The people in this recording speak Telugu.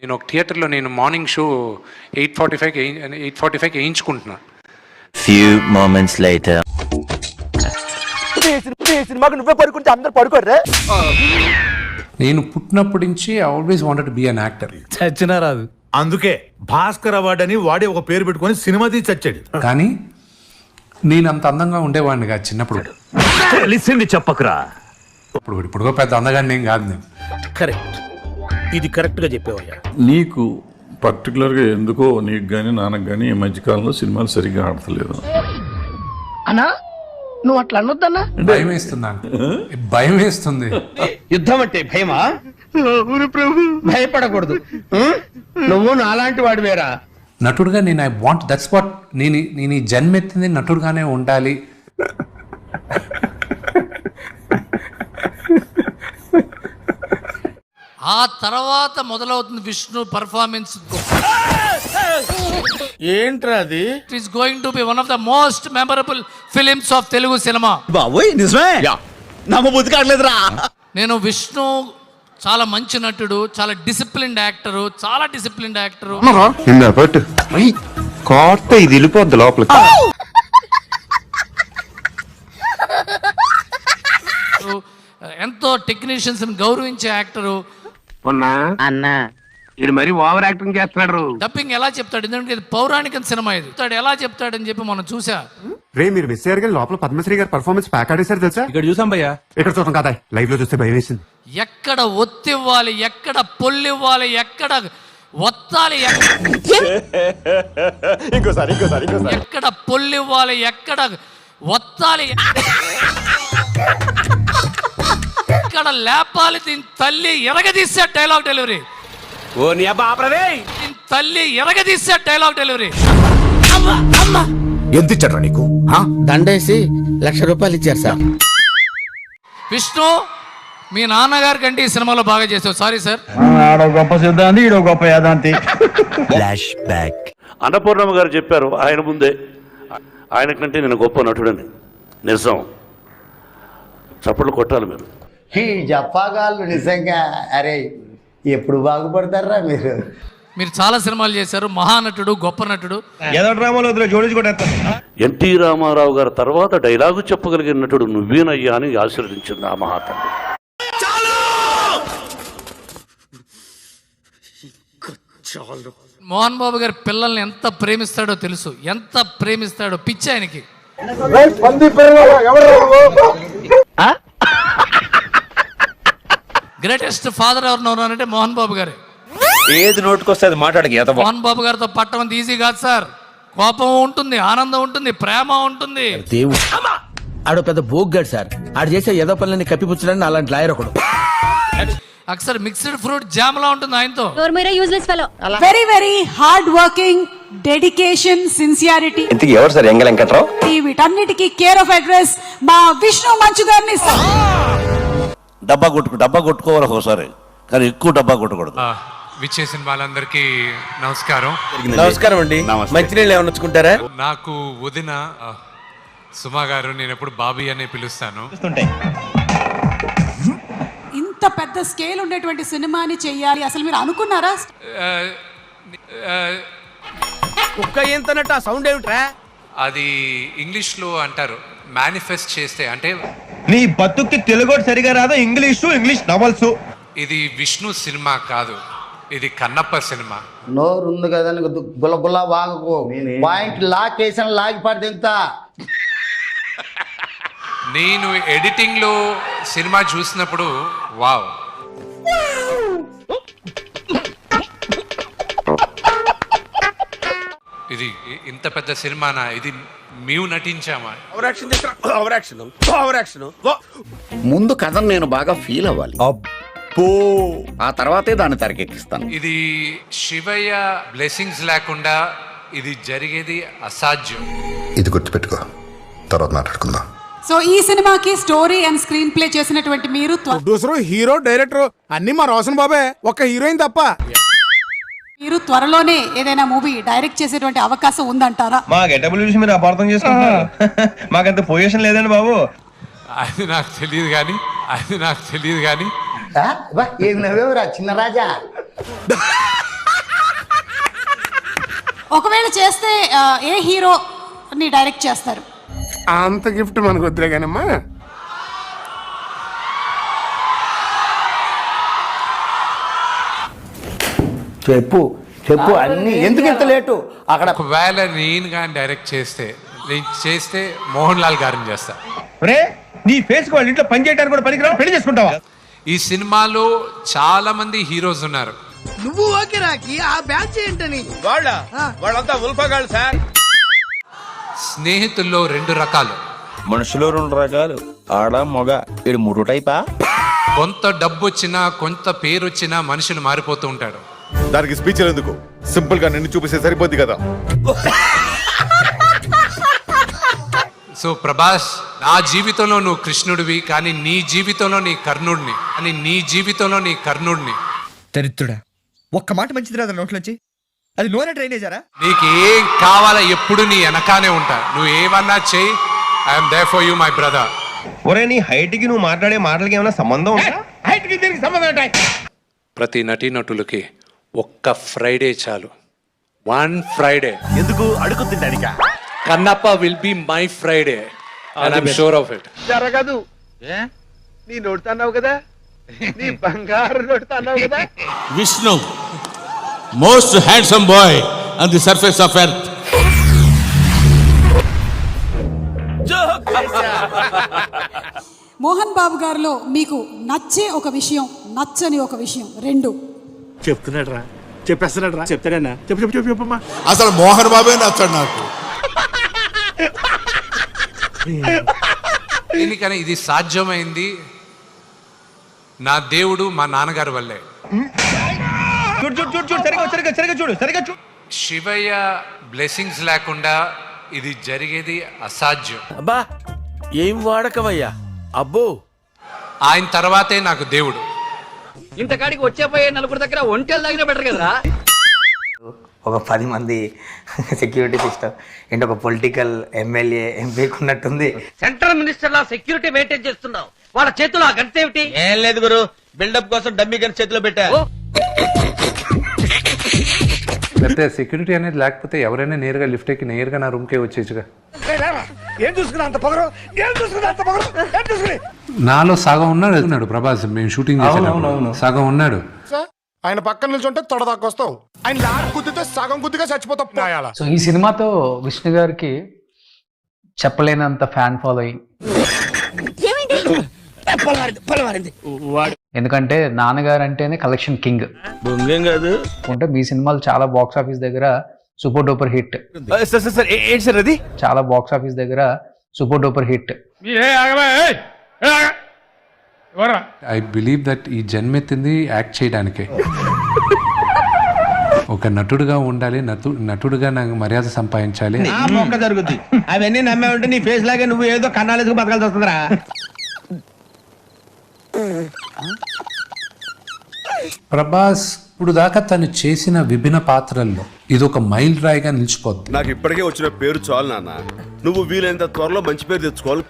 నేను ఒక థియేటర్లో నేను మార్నింగ్ షో 8:45కి వేయించుకుంటున్నా. Few moments later. సినిమాకి నువ్వే పడుకుంటే అందరు పడుకోర్రే. నేను పుట్టినప్పటి నుంచి I always wanted to be an actor. చచ్చినా రాదు. అందుకే భాస్కర్ అవార్డు అని వాడే ఒక పేరు పెట్టుకొని సినిమా తీసి చచ్చాడు. కానీ నేను అంత అందంగా ఉండేవాడిని కాదు చిన్నప్పుడు. తెలిసింది చెప్పకురా. ఇప్పుడు పెద్ద అందగాడిని ఏం కాదు నేను. కరెక్ట్, ఇది కరెక్ట్ గా చెప్పేవయ్యా. నీకు పర్టికులర్గా ఎందుకో నీకు కానీ నాన్నకు కానీ ఈ మధ్యకాలంలో సినిమాలు సరిగ్గా ఆడతలేదు. అన్నా నువ్వు అట్లా అనొద్దన్నా. భయం వేస్తుంది, భయం వేస్తుంది. యుద్ధం అంటే భయమా? భయపడకూడదు. నువ్వు నాలాంటి వాడు వేరా. నటుడుగా నేను ఐ వాంట్ దట్స్ వాట్ నేను ఈ జన్మెత్తింది నటుడుగానే ఉండాలి. ఆ తర్వాత మొదలవుతుంది విష్ణు పర్ఫార్మెన్స్. ఏంట్రా అది? It is going to be one of the most memorable films of Telugu cinema. బాబోయ్ నిజమే, నమ్మబుద్ధి కావట్లేదురా. నేను విష్ణు చాలా మంచి నటుడు, చాలా డిసిప్లిన్డ్ యాక్టరు, చాలా డిసిప్లిన్డ్ యాక్టరు. ఇది వెళ్ళిపోద్ది లోపలికి. ఎంతో టెక్నీషియన్స్ గౌరవించే యాక్టరు. అన్నా ఇది మరి ఓవర్ యాక్టింగ్ చేస్తున్నాడు. డబ్బింగ్ ఎలా చెప్తాడు, ఎందుకంటే ఇది పౌరాణిక సినిమా, ఇది ఎలా చెప్తాడని చెప్పి మనం చూసా. రే మీరు మిస్ అయ్యారు కానీ లోపల పద్మశ్రీ గారి పర్ఫార్మెన్స్ ప్యాక్ ఆడేశారు తెలుసా? ఇక్కడ చూసాం భయ్యా. ఇక్కడ చూడటం కదా, లైవ్ లో చూస్తే భయం వేసింది. ఎక్కడ ఒత్తివ్వాలి, ఎక్కడ పొల్లివ్వాలి, ఎక్కడ ఒత్తాలి, ఎక్కడ పొల్లివ్వాలి, ఎక్కడ ఒత్తాలి, ఎక్కడ లేపాలి, దీని తల్లి ఎరగదీసే డైలాగ్ డెలివరీ. ఓ నీ అబ్బా ఆపరదే. దీని తల్లి ఎరగదీసే డైలాగ్ డెలివరీ. ఎంత ఇచ్చారా నీకు? దండేసి ₹1,00,000 ఇచ్చారు సార్. విష్ణు మీ నాన్నగారి కంటే ఈ సినిమాలో బాగా చేసావు. Sorry sir. గొప్ప సిద్ధాంతి, ఈడో గొప్ప యాదాంతి. Flash back. అన్నపూర్ణమ్మ గారు చెప్పారు ఆయన ముందే, ఆయన కంటే నేను గొప్ప నటుడని. నిజం, చప్పట్లు కొట్టాలి మీరు. ఈ జప్పాగాళ్ళు నిజంగా అరే ఎప్పుడు బాగుపడతారా మీరు? మీరు చాలా సినిమాలు చేశారు, మహానటుడు, గొప్ప నటుడు. ఏదో డ్రామాలో జోడించుకుంటారు. ఎన్టీ రామారావు గారి తర్వాత డైలాగు చెప్పగలిగిన నటుడు నువ్వేనయ్యా అని ఆశీర్వదించింది ఆ మహాతల్లి. మోహన్ బాబు గారి పిల్లల్ని ఎంత ప్రేమిస్తాడో తెలుసు, ఎంత ప్రేమిస్తాడో, పిచ్చి ఆయనకి. గ్రేటెస్ట్ ఫాదర్ ఎవరున్నారంటే మోహన్ బాబు గారే. ఏది నోటుకొస్తే అది మాట్లాడకి. మోహన్ బాబు గారితో పట్టడం అంత ఈజీ కాదు సార్. కోపం ఉంటుంది, ఆనందం ఉంటుంది, ప్రేమ ఉంటుంది. దేవుడు ఆడో పెద్ద బోగ్గాడు సార్. ఆడు చేసే ఏదో పనులని కప్పిపుచ్చడానికి అలాంటి లాయర్ ఒకడు. అక్సర్ మిక్స్డ్ ఫ్రూట్ జామ్ లా ఉంటుంది ఆయనతో. Very very hard working, dedication, sincerity. ఇంతకీ ఎవరు సార్ ఎంగ వెంకట్రావు? వీటన్నిటికీ కేర్ ఆఫ్ అడ్రస్ మా విష్ణు మంచు గారిని. డబ్బా కొట్టుకోవాలి ఒకసారి, కానీ ఎక్కువ డబ్బా కొట్టకూడదు. విచ్చేసిన వాళ్ళందరికీ నమస్కారం. నమస్కారం అండి. మంచినీళ్ళు ఏమన్నా వచ్చుకుంటారా? నాకు వదిన సుమా గారు, నేను ఎప్పుడు బాబీ అనే పిలుస్తాను. ఇంత పెద్ద స్కేల్ ఉండేటువంటి సినిమాని చెయ్యాలి అసలు మీరు అనుకున్నారా? కుక్క ఏంతనట్టు ఆ సౌండ్ ఏమిట్రా? అది ఇంగ్లీష్లో అంటారు మేనిఫెస్ట్ చేస్తే, అంటే నీ బతుక్కి తెలుగు సరిగా రాదా? English novels. ఇది విష్ణు సినిమా కాదు, ఇది కన్నప్ప సినిమా. నోరు ఉంది కదా గుల్ల వాగకు. పాయింట్ లాక్ వేసిన లాగి పడి దిగుతా. నేను ఎడిటింగ్లో సినిమా చూసినప్పుడు వావ్, ఇది ఇంత పెద్ద సినిమానా, ఇది మేము నటించామా? ముందు కథను నేను బాగా ఫీల్ అవ్వాలి, ఆ తర్వాతే దాన్ని తెరకెక్కిస్తాను. ఇది శివయ్య బ్లెస్సింగ్స్ లేకుండా ఇది జరిగేది అసాధ్యం. ఇది గుర్తుపెట్టుకో, తర్వాత మాట్లాడుకుందాం. సో ఈ సినిమాకి స్టోరీ అండ్ స్క్రీన్ ప్లే చేసినటువంటి మీరు, ప్రొడ్యూసర్, హీరో, డైరెక్టర్ అన్ని మా రోషన్ బాబే, ఒక్క హీరోయిన్ తప్ప. మీరు త్వరలోనే ఏదైనా మూవీ డైరెక్ట్ చేసేటువంటి అవకాశం ఉందంటారా? మా గెటబుల్ చూసి మీరు అపార్థం చేసుకుంటున్నారు. మాకంత పొజిషన్ లేదండి బాబు. అది నాకు తెలియదు కానీ ఏమి నవ్వేవురా చిన్న రాజా? చేస్తే ఏ హీరోని డైరెక్ట్ చేస్తారు? అంత గిఫ్ట్ మనకు వద్దులే కానమ్మా. చెప్పు చెప్పు అన్ని ఎందుకు ఇంత లేటు అక్కడ? ఒకవేళ నేను కానీ డైరెక్ట్ చేస్తే మోహన్ లాల్ గారిని చేస్తా. రే నీ ఫేస్ వాళ్ళ ఇంట్లో పని చేయడానికి కూడా పనికిరావు, పెళ్లి చేసుకుంటావా? ఈ సినిమాలో చాలా మంది హీరోస్ ఉన్నారు. నువ్వు ఓకే రాకి ఆ బ్యాచ్ ఏంటని వాళ్ళంతా ఉల్ఫగాళ్ళు సార్. స్నేహితుల్లో 2 రకాలు. మనుషులు 2 రకాలు, ఆడ మగ. ఇది 3 టైపా? కొంత డబ్బు వచ్చినా కొంత పేరు వచ్చినా మనుషులు మారిపోతూ ఉంటాడు. దానికి స్పీచ్ ఎందుకు, సింపుల్ గా నిన్ను చూపిస్తే సరిపోద్ది కదా. సో ప్రభాస్, నా జీవితంలో నువ్వు కృష్ణుడివి, కానీ నీ జీవితంలో నీ కర్ణుడిని. దరిద్రుడా, ఒక్క మాట మంచిది రాదు నోట్లోంచి. అది నూనె డ్రైనేజరా? నీకు ఏం కావాలా ఎప్పుడు నీ వెనకానే ఉంటా. నువ్వు ఏమన్నా చెయ్యి, I'm there for you my brother. ఒరే నీ హైట్ కి నువ్వు మాట్లాడే మాటలకి ఏమైనా సంబంధం ఉందా? హైట్ కి దీనికి సంబంధం ఏంటి? ప్రతి నటీనటులకి ఒక్క ఫ్రైడే చాలు. 1 ఫ్రైడే. ఎందుకు అడుగు తింటానికా? Kannappa will be my Friday and I'm sure of it. జరగదు. నీ నోడుతున్నావు కదా, నీ బంగారు నోడుతున్నావు కదా. Vishnu most handsome boy on the surface of earth. Mohan Babu గారిలో మీకు నచ్చే ఒక విషయం, నచ్చని ఒక విషయం 2. చెప్తున్నాడు రా, చెప్పేస్తున్నాడు రా. చెప్తాడన్నా? చెప్పమ్మా. అసలు మోహన్ బాబే నచ్చాడు నాకు. ఎందుకని ఇది సాధ్యమైంది నా దేవుడు మా నాన్నగారి వల్లే. చూడు సరిగా చూడు. శివయ్య బ్లెస్సింగ్స్ లేకుండా ఇది జరిగేది అసాధ్యం. అబ్బా ఏం వాడకవయ్యా, అబ్బో. ఆయన తర్వాతే నాకు దేవుడు. ఇంతకాడికి వచ్చేపోయే 4 దగ్గర ఒంటెలు తాగినా బెటర్ కదరా. ఒక 10 మంది సెక్యూరిటీ సిస్టమ్ ఏంటి, ఒక పొలిటికల్ ఎమ్మెల్యే ఎంపీకి ఉన్నట్టుంది. సెంట్రల్ మినిస్టర్ లా సెక్యూరిటీ మెయింటైన్ చేస్తున్నావు. వాళ్ళ చేతిలో ఆ గంట ఏమిటి? ఏం లేదు గురు, బిల్డప్ కోసం డమ్మీ గన్ చేతిలో పెట్టా. లేకపోతే సెక్యూరిటీ అనేది లేకపోతే ఎవరైనా నేరుగా లిఫ్ట్ ఎక్కి నేరుగా నా రూమ్కే వచ్చేచ్చుగా. నాలో సగం ఉన్నాడు ప్రభాస్. మేము షూటింగ్ చేసేటప్పుడు సగం ఉన్నాడు. ఆయన పక్కన నిల్చుంటే తొడదాకా వస్తావు, ఆయన లాక్ కుదితే సగం కుద్దిగా చచ్చిపోతావు. సో ఈ సినిమాతో విష్ణు గారికి చెప్పలేనంత ఫ్యాన్ ఫాలోయింగ్. ఎందుకంటే నాన్నగారు అంటేనే కలెక్షన్ కింగ్. కాదు అంటే మీ సినిమాలు చాలా బాక్స్ ఆఫీస్ దగ్గర సూపర్ డూపర్ హిట్. ఏంటి సార్ అది? చాలా బాక్స్ ఆఫీస్ దగ్గర super duper hit. I believe that ఈ జన్మెత్తింది యాక్ట్ చేయడానికే. ఒక నటుడుగా ఉండాలి, నటుడుగా నాకు మర్యాద సంపాదించాలి. మొక్క జరుగుద్ది. అవన్నీ నమ్మే ఉంటే నీ ఫేస్ లాగే నువ్వు ఏదో కన్నాలేసుకు బతకాల్సి వస్తుందిరా. ప్రభాస్ ఇప్పుడు దాకా తను చేసిన విభిన్న పాత్రల్లో ఇది ఒక మైల్ రాయిగా నిలిచిపోద్ది. నాకు ఇప్పటికే వచ్చిన పేరు చాలు నాన్న. నువ్వు వీలైనంత త్వరలో మంచి పేరు తెచ్చుకోవాలి.